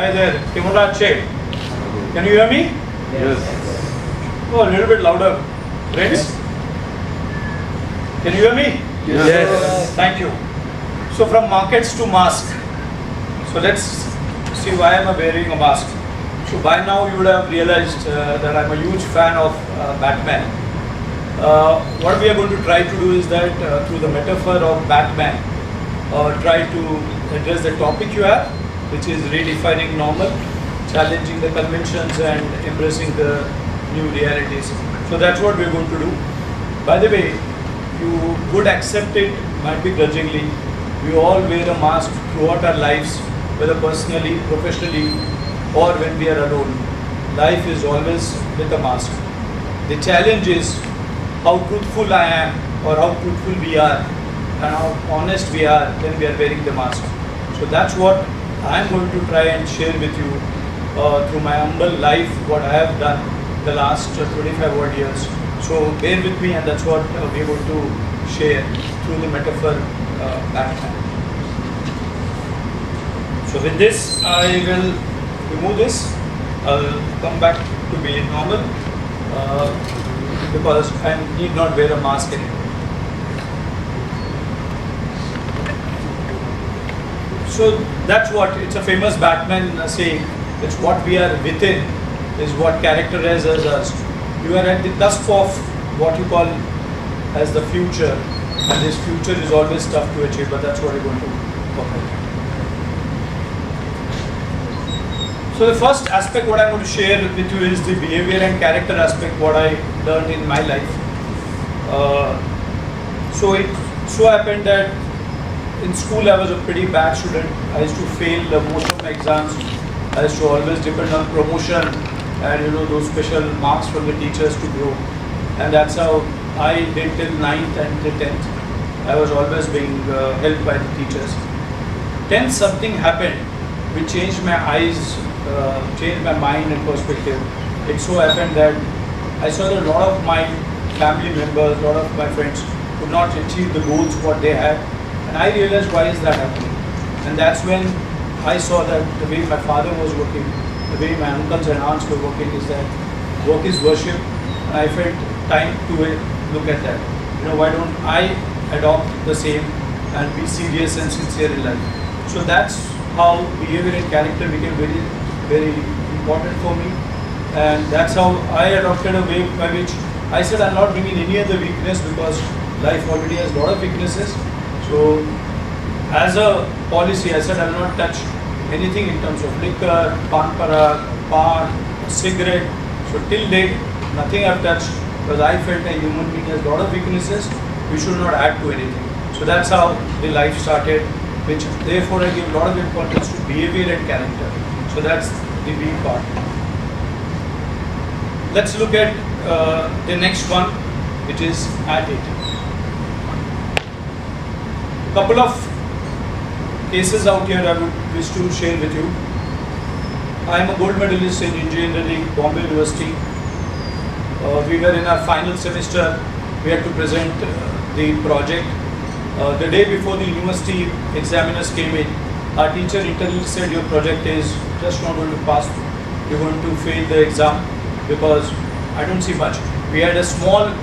Hi there, Kimura Che. Can you hear me? Yes. Oh, a little bit louder. Friends? Can you hear me? Yes. Thank you. So from markets to mask. So let's see why am I wearing a mask. So by now you would have realized that I'm a huge fan of Batman. What we are going to try to do is that through the metaphor of Batman, try to address the topic you have, which is redefining normal, challenging the conventions and embracing the new realities. So that's what we're going to do. By the way, you would accept it, might be grudgingly. We all wear a mask throughout our lives, whether personally, professionally, or when we are alone. Life is always with a mask. The challenge is how truthful I am or how truthful we are and how honest we are when we are wearing the mask. So that's what I am going to try and share with you through my humble life, what I have done the last 25 odd years. So bear with me, and that's what we are going to share through the metaphor Batman. So with this, I will remove this. I'll come back to be normal because I need not wear a mask anymore. So that's what, it's a famous Batman saying, it's what we are within is what characterizes us. You are at the cusp of what you call as the future, and this future is always tough to achieve, but that's what you're going to work on. So the first aspect what I'm going to share with you is the behavior and character aspect what I learned in my life. So it so happened that in school I was a pretty bad student. I used to fail most of my exams. I used to always depend on promotion and those special marks from the teachers to grow. And that's how I did till 9th and till 10th. I was always being helped by the teachers. 10th something happened which changed my eyes, changed my mind and perspective. It so happened that I saw that a lot of my family members, a lot of my friends could not achieve the goals what they had. And I realized why is that happening. And that's when I saw that the way my father was working, the way my uncles and aunts were working is that work is worship. And I felt time to look at that. Why don't I adopt the same and be serious and sincere in life? So that's how behavior and character became very, very important for me. And that's how I adopted a way by which I said I'll not bring in any other weakness because life already has a lot of weaknesses. So as a policy, I said I'll not touch anything in terms of liquor, pan parag, pan, cigarette. So till date, nothing I've touched because I felt a human being has a lot of weaknesses. We should not add to anything. So that's how the life started, which therefore I give a lot of importance to behavior and character. So that's the B part. Let's look at the next one, which is attitude. Couple of cases out here I would wish to share with you. I am a gold medalist in engineering, Bombay University. We were in our final semester. We had to present the project. The day before the university examiners came in, our teacher internally said your project is just not going to pass. You're going to fail the exam because I don't see much. We had a small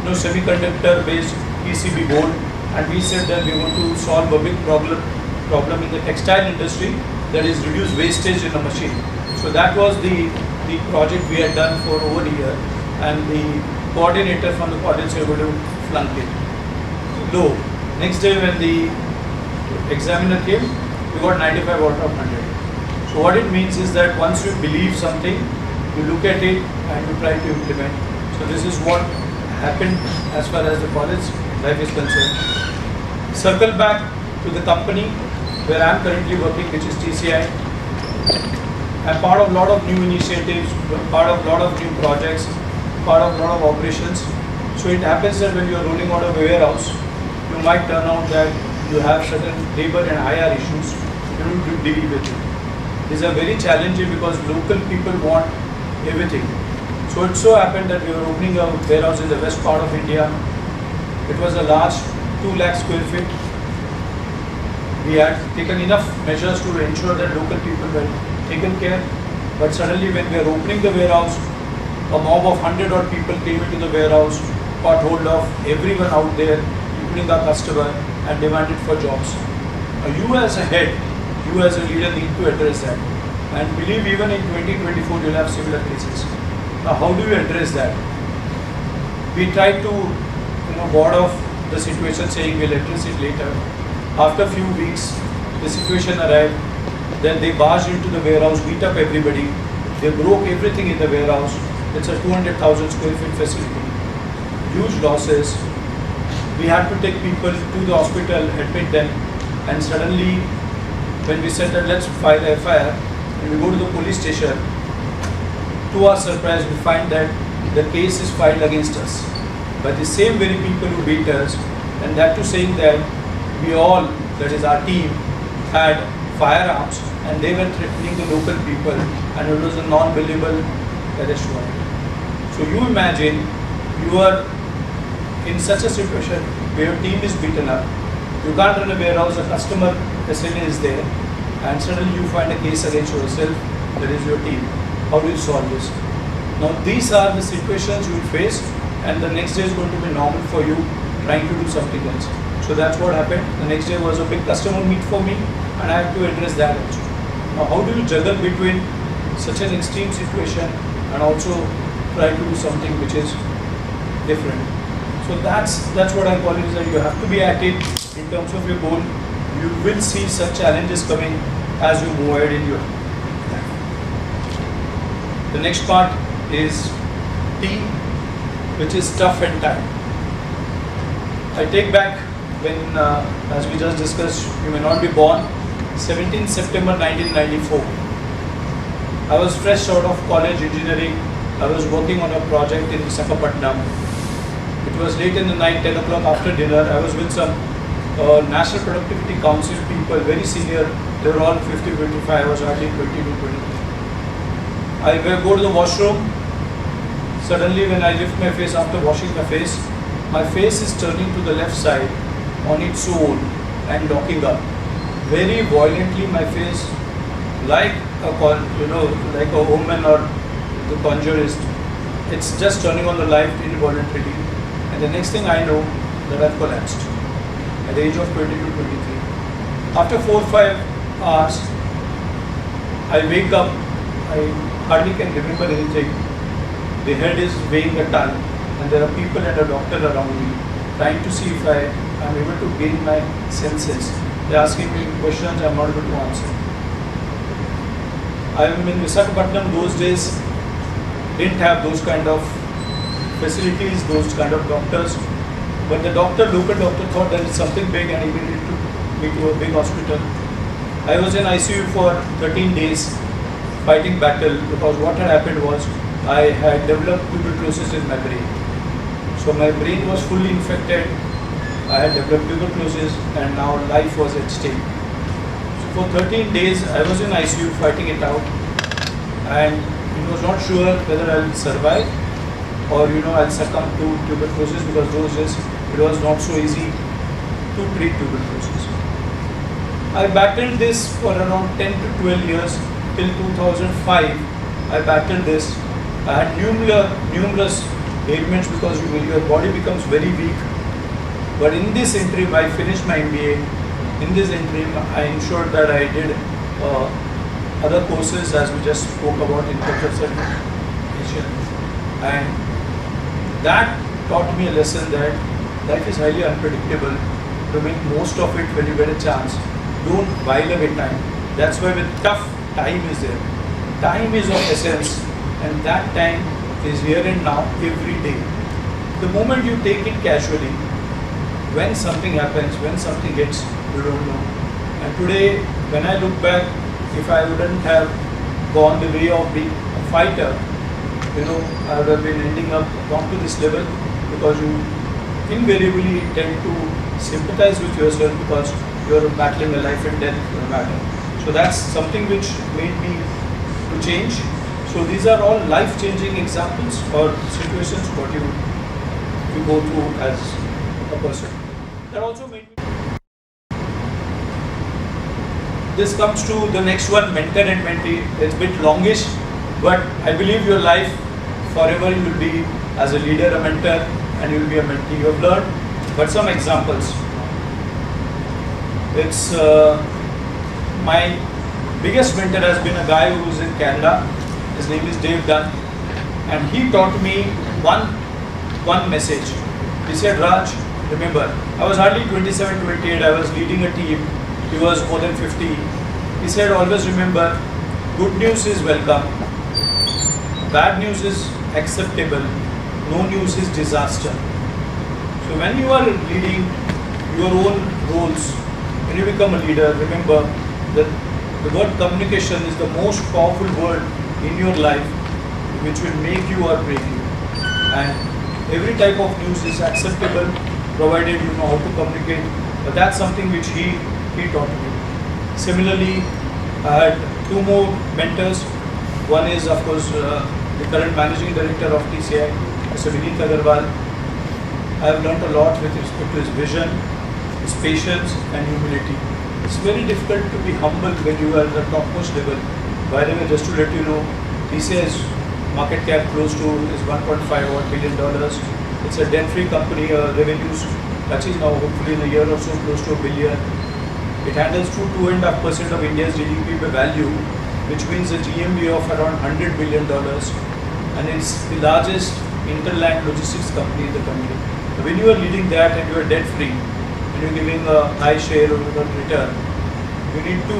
semiconductor based PCB board, and we said that we are going to solve a big problem in the textile industry, that is reduce wastage in a machine. So that was the project we had done for over a year, and the coordinator from the college said going to flunk it. Low. Next day when the examiner came, we got 95 out of 100. So what it means is that once you believe something, you look at it and you try to implement. So this is what happened as far as the college life is concerned. Circle back to the company where I am currently working, which is TCI. I'm part of a lot of new initiatives, part of a lot of new projects, part of a lot of operations. So it happens that when you are rolling out of a warehouse, you might turn out that you have certain labor and IR issues you need to deal with it. These are very challenging because local people want everything. So it so happened that we were opening a warehouse in the west part of India. It was a large 2 lakh square feet. We had taken enough measures to ensure that local people were taken care. But suddenly when we were opening the warehouse, a mob of 100 odd people came into the warehouse, got hold of everyone out there, including our customer, and demanded for jobs. You as a head, you as a leader need to address that. And believe even in 2024 you'll have similar cases. Now how do you address that? We tried to ward off the situation saying we'll address it later. After a few weeks, the situation arrived. Then they barged into the warehouse, beat up everybody. They broke everything in the warehouse. It's a 200,000 square feet facility. Huge losses. We had to take people to the hospital, admit them, and suddenly when we said that let's file a FIR, and we go to the police station, to our surprise we find that the case is filed against us by the same very people who beat us, and that too saying that we all, that is our team, had firearms and they were threatening the local people, and it was a non-billable arrest warrant. So you imagine you are in such a situation where your team is beaten up, you can't run a warehouse, a customer SLA is there, and suddenly you find a case against yourself, that is your team. How do you solve this? Now these are the situations you will face, and the next day is going to be normal for you trying to do something else. So that's what happened. The next day was a big customer meet for me, and I had to address that also. Now how do you juggle between such an extreme situation and also try to do something which is different? So that's what I call it, is that you have to be at it in terms of your goal. You will see such challenges coming as you move ahead in your life. The next part is T, which is tough and time. I take back when, as we just discussed, you may not be born, 17 September 1994. I was fresh out of college engineering. I was working on a project in Visakhapatnam. It was late in the night, 10 o'clock after dinner. I was with some National Productivity Council people, very senior. They were all 50, 55. I was hardly 22, 23. I go to the washroom. Suddenly when I lift my face after washing my face is turning to the left side on its own and locking up. Very violently my face, like like a woman or the conjurist. It's just turning on the light involuntarily. And the next thing I know, that I've collapsed at the age of 22, 23. After 4-5 hours, I wake up, I hardly can remember anything. The head is weighing a ton, and there are people and a doctor around me trying to see if I am able to gain my senses. They're asking me questions I'm not able to answer. I'm in Visakhapatnam. Those days didn't have those kind of facilities, those kind of doctors. But the local doctor thought that it's something big and he needed to me to a big hospital. I was in ICU for 13 days fighting battle, because what had happened was I had developed tuberculosis in my brain. So my brain was fully infected. I had developed tuberculosis and now life was at stake. So for 13 days I was in ICU fighting it out, and it was not sure whether I will survive or I'll succumb to tuberculosis, because those days it was not so easy to treat tuberculosis. I battled this for around 10 to 12 years till 2005. I battled this. I had numerous ailments because your body becomes very weak. But in this interim, I finished my MBA. In this interim, I ensured that I did other courses, as we just spoke about, in terms of certification. And that taught me a lesson that life is highly unpredictable. To make most of it when you get a chance. Don't while away time. That's why with tough, time is there. Time is of essence, and that time is here and now, every day. The moment you take it casually, when something happens, when something hits, you don't know. And today, when I look back, if I wouldn't have gone the way of being a fighter, I would have been ending up not to this level, because you invariably tend to sympathize with yourself because you're battling a life and death matter. So that's something which made me to change. So these are all life-changing examples or situations what you go through as a person. That also made me. this comes to the next one, mentor and mentee. It's a bit longish, but I believe your life forever you will be as a leader, a mentor, and you will be a mentee. You have learned, but some examples. It's my biggest mentor has been a guy who's in Canada. His name is Dave Dunn, and he taught me one message. He said, Raj, remember, I was hardly 27, 28, I was leading a team. He was more than 50. He said, always remember, good news is welcome, bad news is acceptable, no news is disaster. So when you are leading your own roles, when you become a leader, remember that the word communication is the most powerful word in your life, which will make you or break you. And every type of news is acceptable, provided you know how to communicate. But that's something which he taught me. Similarly, I had two more mentors. One is, of course, the current managing director of TCI, Mr. Rajkiran. I have learnt a lot with respect to his vision, his patience and humility. It's very difficult to be humble when you are at the topmost level. By the way, just to let you know, TCI's market cap close to is $1.5 billion. It's a debt-free company, revenues touching now hopefully in a year or so close to $1 billion. It handles 2.5% of India's GDP by value, which means a GMV of around $100 billion, and it's the largest interland logistics company in the country. When you are leading that and you are debt-free, and you're giving a high share of return, you need to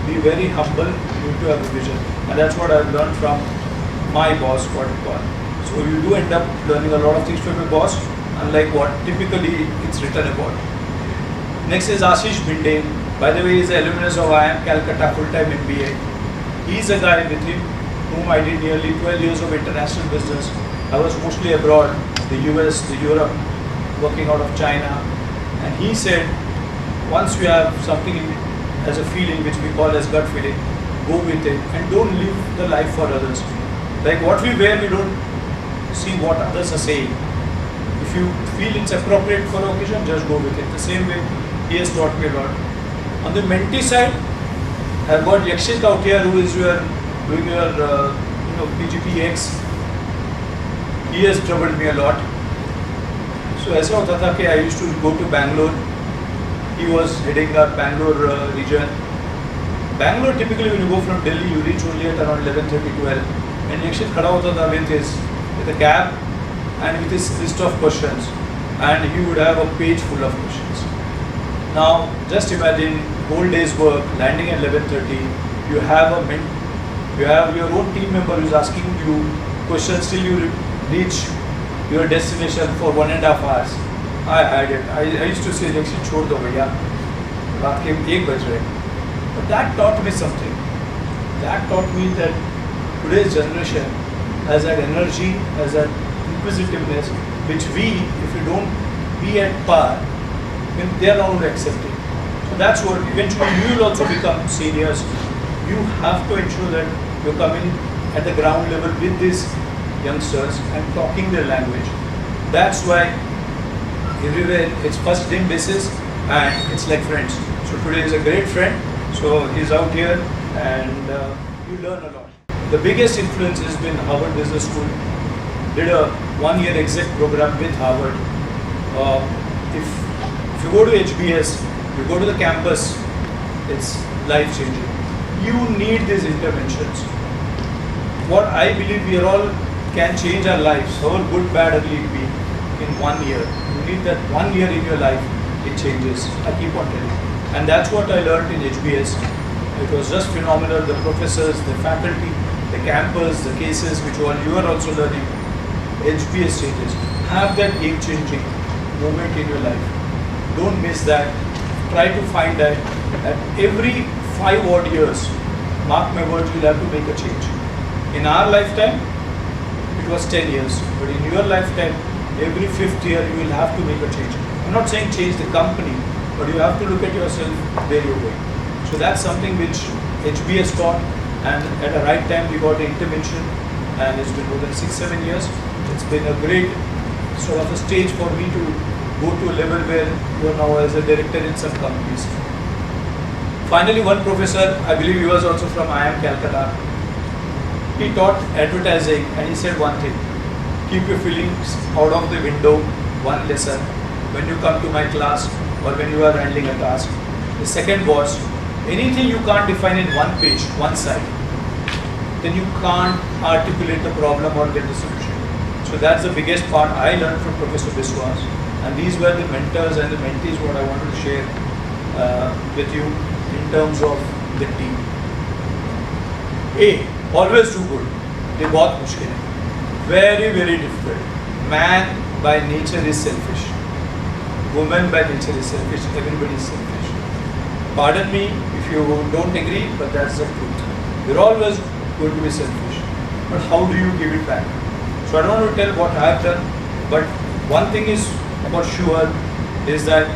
be very humble, you need to have a vision. And that's what I've learned from my boss, So you do end up learning a lot of things from your boss, unlike what typically it's written about. Next is Ashish Binde. By the way, he's an alumnus of TEDxIIMCalcutta full-time MBA. He's a guy with him whom I did nearly 12 years of international business. I was mostly abroad, the US, the Europe, working out of China. And he said, once you have something as a feeling which we call as gut feeling, go with it and don't live the life for others. Like what we wear, we don't see what others are saying. If you feel it's appropriate for an occasion, just go with it. The same way he has taught me a lot. On the mentee side, I've got Yakshit out here who is doing your PGPX. He has troubled me a lot. So ऐसा होता था कि I used to go to Bangalore. He was heading our Bangalore region. Bangalore typically when you go from Delhi, you reach only at around 11:30, 12. And Yakshit खड़ा होता था with a cab and with his list of questions, and he would have a page full of questions. Now just imagine whole day's work, landing at 11:30. You have your own team member who is asking you questions till you reach your destination for 1.5 hours. I had it. I used to say, Yakshit, छोड़ दो भैया, रात के 1 बज रहे. But that taught me something. That taught me that today's generation has that energy, has that inquisitiveness, which we, if we don't be at par, then they are not going to accept it. So that's what eventually you will also become seniors. You have to ensure that you're coming at the ground level with these youngsters and talking their language. That's why everywhere it's first name basis and it's like friends. So today is a great friend. So he's out here and you learn a lot. The biggest influence has been Harvard Business School. Did a 1-year exec program with Harvard. If you go to HBS, you go to the campus, it's life-changing. You need these interventions. What I believe we are all can change our lives, however good, bad, ugly it be, in 1 year. You need that 1 year in your life, it changes. I keep on telling you. And that's what I learned in HBS. It was just phenomenal. The professors, the faculty, the campus, the cases which you are also learning. HBS changes. Have that game-changing moment in your life. Don't miss that. Try to find that at every 5 odd years, mark my words, you'll have to make a change. In our lifetime, it was 10 years. But in your lifetime, every 5th year, you will have to make a change. I'm not saying change the company, but you have to look at yourself where you're going. So that's something which HBS taught, and at the right time we got the intervention, and it's been more than 6-7 years. It's been a great sort of a stage for me to go to a level where you are now as a director in some companies. Finally, one professor, I believe he was also from IIM Calcutta, he taught advertising and he said one thing: keep your feelings out of the window, one lesson, when you come to my class or when you are handling a task. The second was, anything you can't define in one page, one side, then you can't articulate the problem or get the solution. So that's the biggest part I learned from Professor Biswas. And these were the mentors and the mentees what I wanted to share with you in terms of the team. A, always do good. ये बहुत मुश्किल है. Very, very difficult. Man by nature is selfish. Woman by nature is selfish. Everybody is selfish. Pardon me if you don't agree, but that's the truth. You're always going to be selfish. But how do you give it back? So I don't want to tell what I have done, but one thing is for sure is that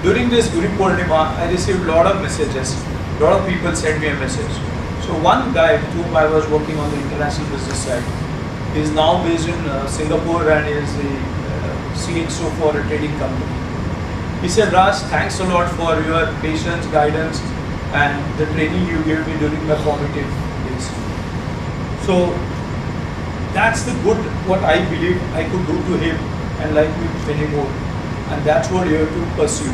during this Guru Purnima, I received a lot of messages. A lot of people sent me a message. So one guy with whom I was working on the international business side is now based in Singapore and is the CXO for a trading company. He said, Raj, thanks a lot for your patience, guidance and the training you gave me during my formative days. So that's the good what I believe I could do to him and like me many more. And that's what you have to pursue.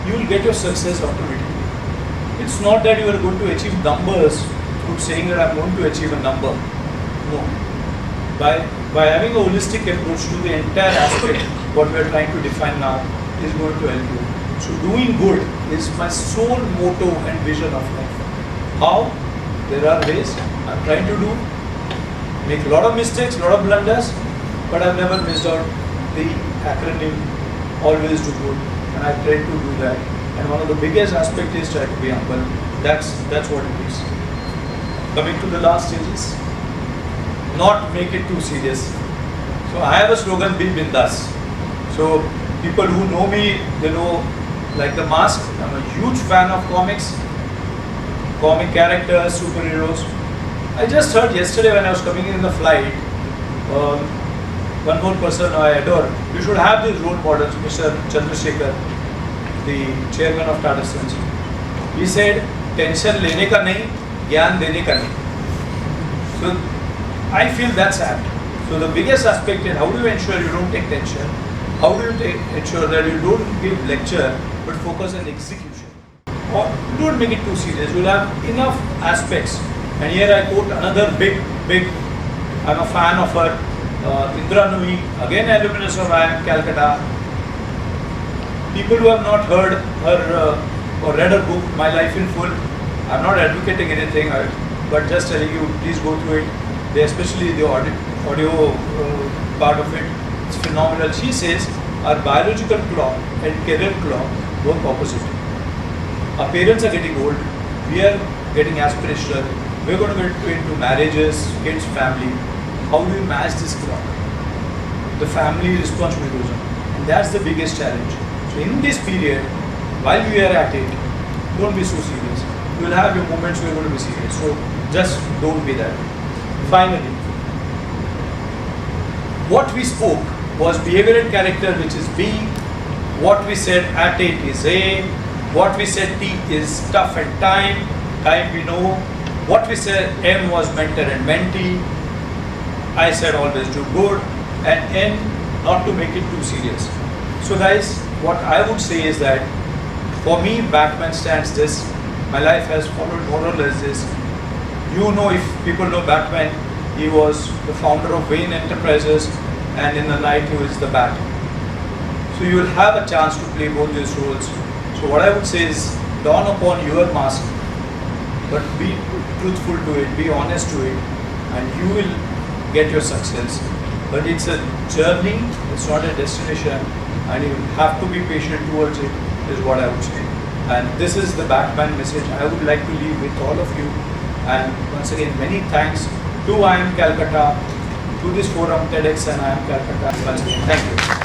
You will get your success automatically. It's not that you are going to achieve numbers through saying that I'm going to achieve a number. No. By having a holistic approach to the entire aspect, what we are trying to define now is going to help you. So doing good is my sole motto and vision of life. How? There are ways I'm trying to do. Make a lot of mistakes, a lot of blunders, but I've never missed out the acronym always do good, and I try to do that. And one of the biggest aspects is try to be humble. That's what it is. Coming to the last stages, not make it too serious. So I have a slogan, be bindas. So people who know me, they know like the mask. I'm a huge fan of comics, comic characters, superheroes. I just heard yesterday when I was coming in the flight, one more person I adore. You should have these role models, Mr. Chandrasekhar, the chairman of Tata Sons. He said, tension लेने का नहीं, ज्ञान देने का नहीं. So I feel that's apt. So the biggest aspect is how do you ensure you don't take tension? How do you ensure that you don't give lecture but focus on execution? Or don't make it too serious. You'll have enough aspects. And here I quote another big, I'm a fan of her, Indra Nui, again alumnus of IIM Calcutta. People who have not heard her or read her book, My Life in Full, I'm not advocating anything, but just telling you, please go through it. Especially the audio part of it, it's phenomenal. She says, our biological clock and career clock work opposite. Our parents are getting old, we are getting aspirational, we're going to get into marriages, kids, family. How do you match this clock? The family responsibility goes on. And that's the biggest challenge. So in this period, while we are at it, don't be so serious. You will have your moments where you're going to be serious. So just don't be that. Finally, what we spoke was behavior and character, which is B. What we said at it is A. What we said T is tough and time. Time we know. What we said M was mentor and mentee. I said always do good. And N, not to make it too serious. So guys, what I would say is that for me, Batman stands this. My life has followed more or less this. You know, if people know Batman, he was the founder of Wayne Enterprises, and in the night he was the Bat. So you will have a chance to play both these roles. So what I would say is, don upon your mask, but be truthful to it, be honest to it, and you will get your success. But it's a journey, it's not a destination, and you have to be patient towards it, is what I would say. And this is the Batman message I would like to leave with all of you. And once again, many thanks to IIM Calcutta, to this forum, TEDx and IIM Calcutta. Once again, thank you.